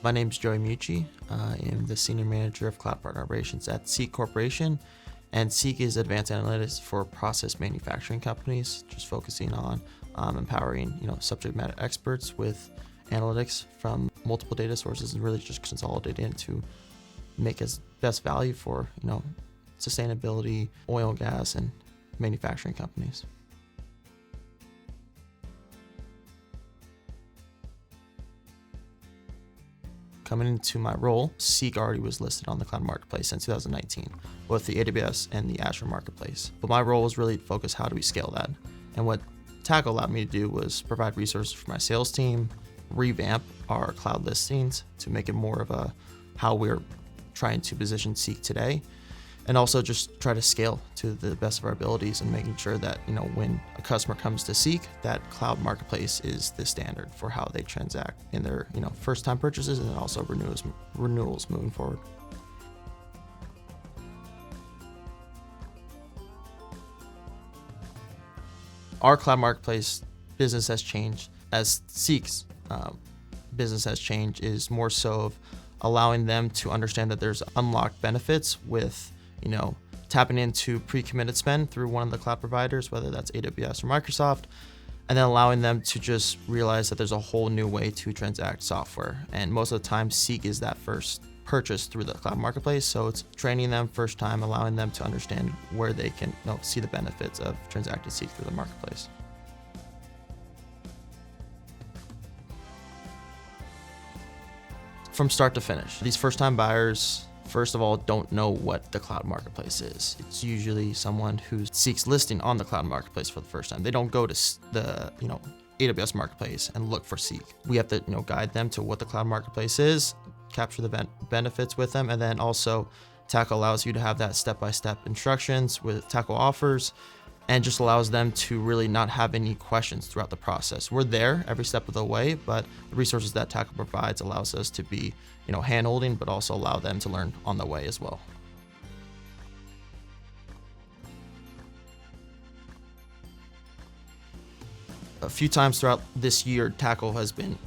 My name is Joey Meucci. I am the Senior Manager of Cloud Partner Operations at Seeq Corporation. And Seeq is advanced analytics for process manufacturing companies, just focusing on empowering subject matter experts with analytics from multiple data sources and really just consolidating it to make as best value for sustainability, oil and gas, and manufacturing companies. Coming into my role, Seeq already was listed on the cloud marketplace in 2019, both the AWS and the Azure marketplace. But my role was really focused how do we scale that? And what Tackle allowed me to do was provide resources for my sales team, revamp our cloud listings to make it more of a how we're trying to position Seeq today, and also just try to scale to the best of our abilities and making sure that when a customer comes to Seeq, that cloud marketplace is the standard for how they transact in their first time purchases and also renewals moving forward. Our cloud marketplace business has changed as Seeq's business has changed, is more so of allowing them to understand that there's unlocked benefits with tapping into pre-committed spend through one of the cloud providers, whether that's AWS or Microsoft, and then allowing them to just realize that there's a whole new way to transact software. And most of the time, Seeq is that first purchase through the cloud marketplace. So it's training them first time, allowing them to understand where they can see the benefits of transacting Seeq through the marketplace. From start to finish, these first-time buyers, first of all, don't know what the cloud marketplace is. It's usually someone who seeks listing on the cloud marketplace for the first time. They don't go to the AWS marketplace and look for Seeq. We have to guide them to what the cloud marketplace is, capture the benefits with them, and then also Tackle allows you to have that step-by-step instructions with Tackle offers, and just allows them to really not have any questions throughout the process. We're there every step of the way, but the resources that Tackle provides allows us to be, hand-holding, but also allow them to learn on the way as well. A few times throughout this year, Tackle has been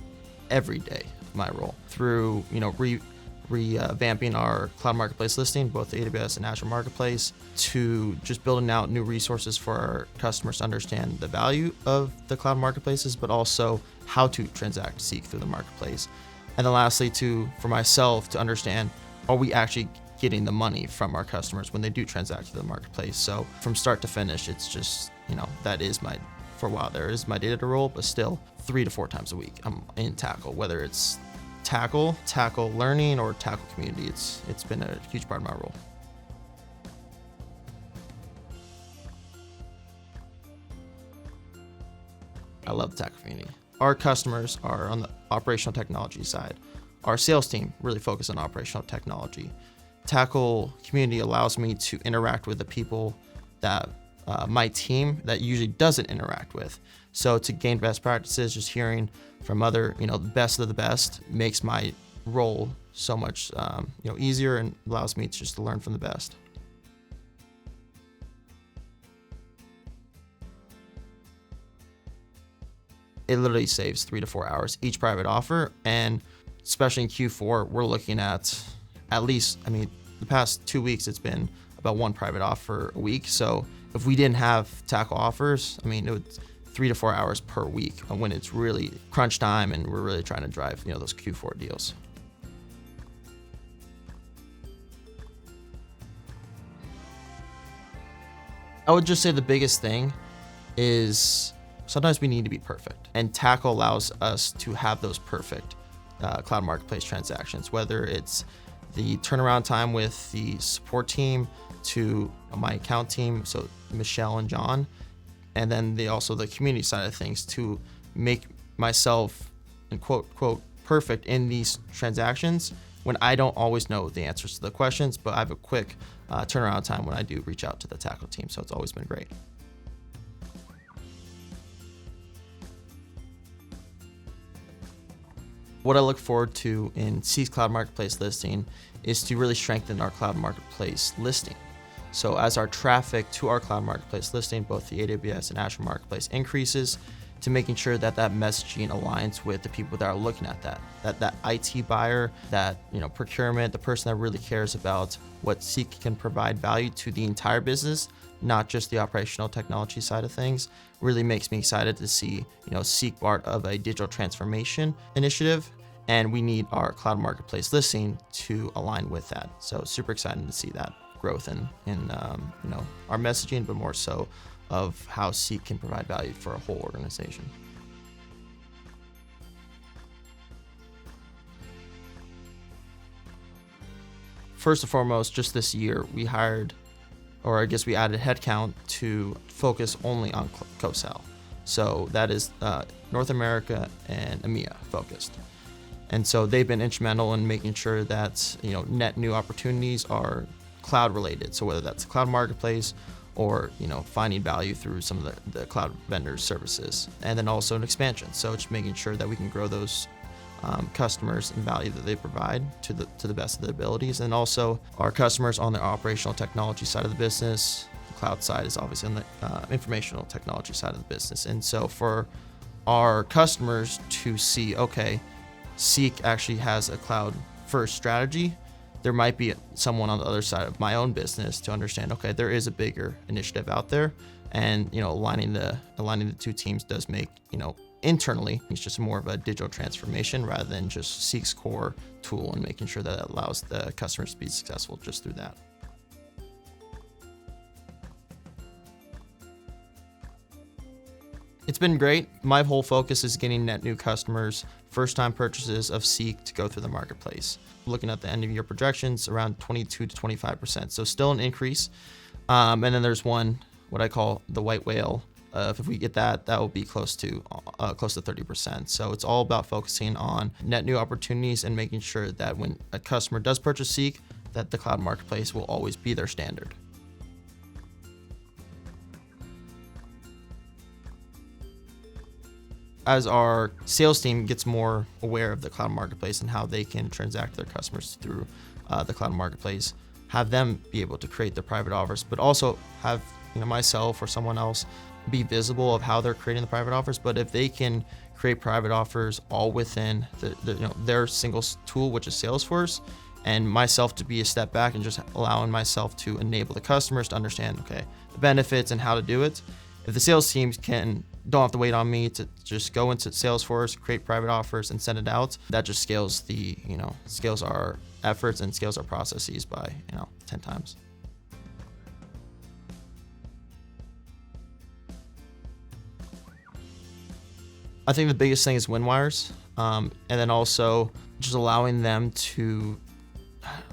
every day my role through, revamping our cloud marketplace listing, both the AWS and Azure marketplace, to just building out new resources for our customers to understand the value of the cloud marketplaces, but also how to transact Seeq through the marketplace. And then lastly, for myself to understand, are we actually getting the money from our customers when they do transact through the marketplace? So from start to finish, it's just, that is for a while there is my data role, but still 3 to 4 times a week I'm in Tackle, whether it's Tackle Learning, or Tackle Community. It's been a huge part of my role. I love the Tackle Community. Our customers are on the operational technology side. Our sales team really focus on operational technology. Tackle Community allows me to interact with the people that my team that usually doesn't interact with. So to gain best practices, just hearing from other, the best of the best makes my role so much, easier, and allows me to learn from the best. It literally saves 3 to 4 hours each private offer, and especially in Q4, we're looking at least, the past 2 weeks, it's been about 1 private offer a week. So if we didn't have Tackle offers, it would 3 to 4 hours per week when it's really crunch time and we're really trying to drive, those Q4 deals. I would just say the biggest thing is sometimes we need to be perfect, and Tackle allows us to have those perfect cloud marketplace transactions, whether it's the turnaround time with the support team to my account team, so Michelle and John, and then also the community side of things to make myself and quote perfect in these transactions when I don't always know the answers to the questions, but I have a quick turnaround time when I do reach out to the Tackle team. So it's always been great. What I look forward to in Seeq's Cloud Marketplace listing is to really strengthen our Cloud Marketplace listing. So as our traffic to our Cloud Marketplace listing, both the AWS and Azure Marketplace increases, to making sure that that messaging aligns with the people that are looking at that IT buyer, that procurement, the person that really cares about what Seeq can provide value to the entire business, not just the operational technology side of things. Really makes me excited to see Seeq part of a digital transformation initiative, and we need our cloud marketplace listing to align with that. So super excited to see that growth in our messaging, but more so of how Seeq can provide value for a whole organization. First and foremost, just this year, we added headcount to focus only on co-sell. So that is North America and EMEA focused. And so they've been instrumental in making sure that net new opportunities are cloud related. So whether that's a cloud marketplace or finding value through some of the cloud vendors services, and then also an expansion. So it's making sure that we can grow those customers and value that they provide to the best of their abilities, and also our customers on the operational technology side of the business. The cloud side is obviously on the informational technology side of the business. And so for our customers to see, okay, Seeq actually has a cloud first strategy, there might be someone on the other side of my own business to understand, okay, there is a bigger initiative out there, and aligning the two teams does make internally it's just more of a digital transformation rather than just Seeq's core tool, and making sure that it allows the customers to be successful just through that. It's been great. My whole focus is getting net new customers, first-time purchases of Seeq to go through the marketplace. Looking at the end of year projections, around 22 to 25%. So still an increase. And then there's what I call the white whale. If we get that will be close to 30%. So it's all about focusing on net new opportunities and making sure that when a customer does purchase Seeq, that the cloud marketplace will always be their standard. As our sales team gets more aware of the cloud marketplace and how they can transact their customers through the cloud marketplace, have them be able to create the private offers, but also have myself or someone else be visible of how they're creating the private offers. But if they can create private offers all within their single tool, which is Salesforce, and myself to be a step back and just allowing myself to enable the customers to understand, okay, the benefits and how to do it. If the sales teams don't have to wait on me to just go into Salesforce, create private offers, and send it out, that just scales scales our efforts and scales our processes by 10 times. I think the biggest thing is win wires, and then also just allowing them to.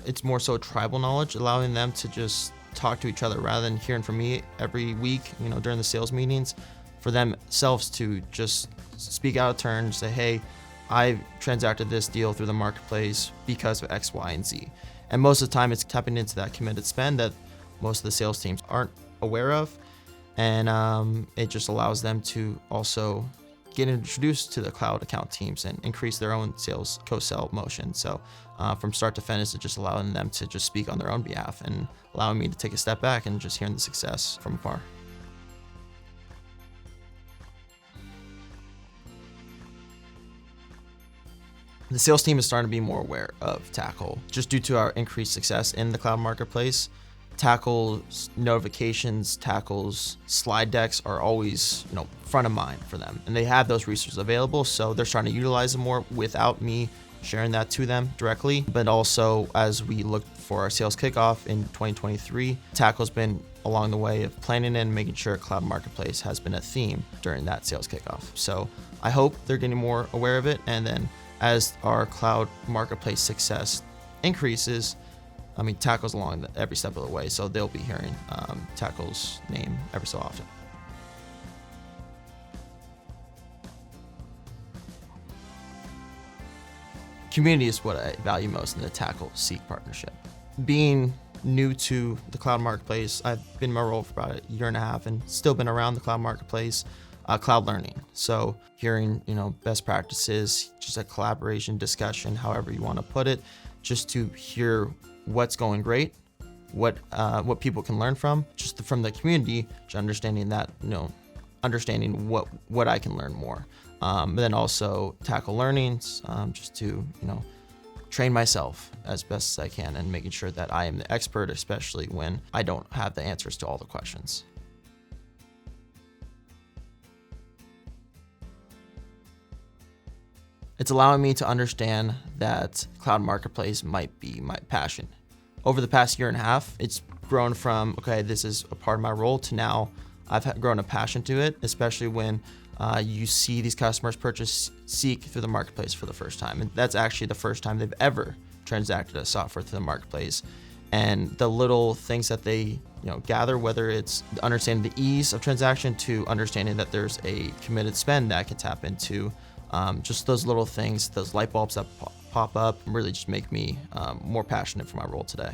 It's more so tribal knowledge, allowing them to just talk to each other rather than hearing from me every week, during the sales meetings, for themselves to just speak out of turn and say, hey, I transacted this deal through the marketplace because of X, Y, and Z. And most of the time it's tapping into that committed spend that most of the sales teams aren't aware of. And it just allows them to also get introduced to the cloud account teams and increase their own sales co-sell motion. So from start to finish, it's just allowing them to just speak on their own behalf and allowing me to take a step back and just hearing the success from afar. The sales team is starting to be more aware of Tackle just due to our increased success in the cloud marketplace. Tackle's notifications, Tackle's slide decks are always, front of mind for them, and they have those resources available. So they're starting to utilize them more without me sharing that to them directly. But also, as we look for our sales kickoff in 2023, Tackle's been along the way of planning and making sure cloud marketplace has been a theme during that sales kickoff. So I hope they're getting more aware of it, and then as our cloud marketplace success increases, Tackle's along every step of the way, so they'll be hearing Tackle's name every so often. Community is what I value most in the Tackle Seeq partnership. Being new to the cloud marketplace, I've been in my role for about a year and a half and still been around the cloud marketplace, cloud learning. So hearing, best practices, just a collaboration discussion, however you want to put it, just to hear what's going great, what people can learn from, just from the community, just understanding that, understanding what I can learn more. Then also tackle learnings, just to, train myself as best as I can and making sure that I am the expert, especially when I don't have the answers to all the questions. It's allowing me to understand that cloud marketplace might be my passion. Over the past year and a half, it's grown from, okay, this is a part of my role, to now I've grown a passion to it, especially when you see these customers purchase Seeq through the marketplace for the first time. And that's actually the first time they've ever transacted a software through the marketplace. And the little things that they gather, whether it's understanding the ease of transaction to understanding that there's a committed spend that I can tap into, just those little things, those light bulbs that pop up really just make me more passionate for my role today.